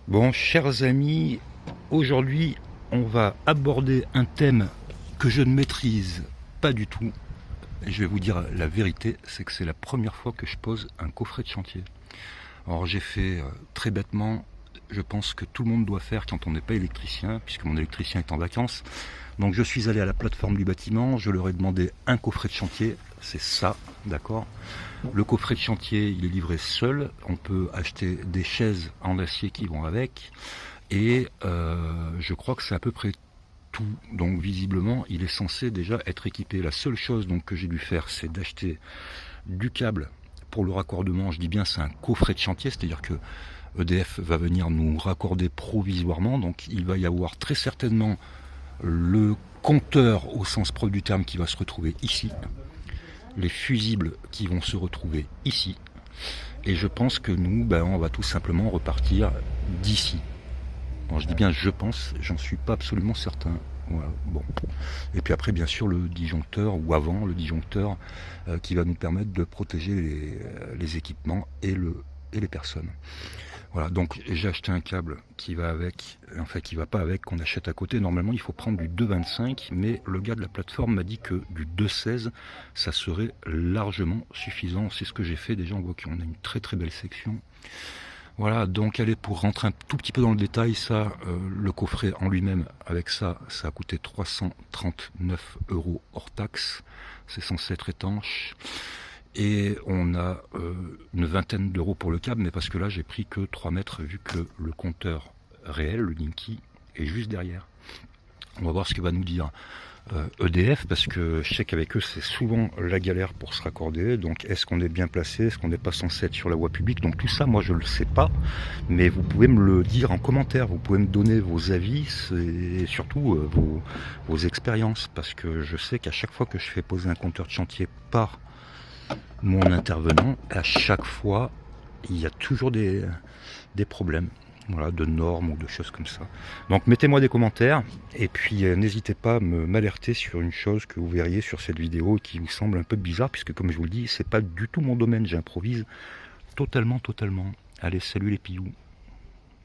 Bon, chers amis, aujourd'hui, on va aborder un thème que je ne maîtrise pas du tout. Et je vais vous dire la vérité, c'est que c'est la première fois que je pose un coffret de chantier. Alors j'ai fait très bêtement, je pense que tout le monde doit faire quand on n'est pas électricien, puisque mon électricien est en vacances. Donc je suis allé à la plateforme du bâtiment, je leur ai demandé un coffret de chantier, c'est ça, d'accord. Le coffret de chantier, il est livré seul, on peut acheter des chaises en acier qui vont avec, et je crois que c'est à peu près tout. Donc visiblement, il est censé déjà être équipé. La seule chose donc que j'ai dû faire, c'est d'acheter du câble pour le raccordement. Je dis bien, c'est un coffret de chantier, c'est-à-dire que EDF va venir nous raccorder provisoirement. Donc il va y avoir très certainement le compteur au sens propre du terme qui va se retrouver ici, les fusibles qui vont se retrouver ici, et je pense que nous, on va tout simplement repartir d'ici. Bon, je dis bien je pense, j'en suis pas absolument certain. Voilà, bon. Et puis après, bien sûr, le disjoncteur, ou avant le disjoncteur, qui va nous permettre de protéger les équipements et les personnes. Voilà, donc j'ai acheté un câble qui va avec, enfin qui va pas avec, qu'on achète à côté. Normalement, il faut prendre du 2,25, mais le gars de la plateforme m'a dit que du 2,16, ça serait largement suffisant. C'est ce que j'ai fait. Déjà, on voit qu'on a une très très belle section. Voilà, donc allez, pour rentrer un tout petit peu dans le détail, ça, le coffret en lui-même, avec ça, ça a coûté 339 € hors taxe. C'est censé être étanche. Et on a une vingtaine d'euros pour le câble, mais parce que là, j'ai pris que 3 mètres, vu que le compteur réel, le Linky, est juste derrière. On va voir ce que va nous dire EDF, parce que je sais qu'avec eux, c'est souvent la galère pour se raccorder. Donc, est-ce qu'on est bien placé? Est-ce qu'on n'est pas censé être sur la voie publique? Donc, tout ça, moi, je ne le sais pas. Mais vous pouvez me le dire en commentaire. Vous pouvez me donner vos avis et surtout vos expériences. Parce que je sais qu'à chaque fois que je fais poser un compteur de chantier par mon intervenant, à chaque fois, il y a toujours des problèmes. Voilà, de normes ou de choses comme ça. Donc mettez-moi des commentaires et puis n'hésitez pas à m'alerter sur une chose que vous verriez sur cette vidéo qui vous semble un peu bizarre, puisque comme je vous le dis, c'est pas du tout mon domaine, j'improvise totalement. Allez, salut les pillous.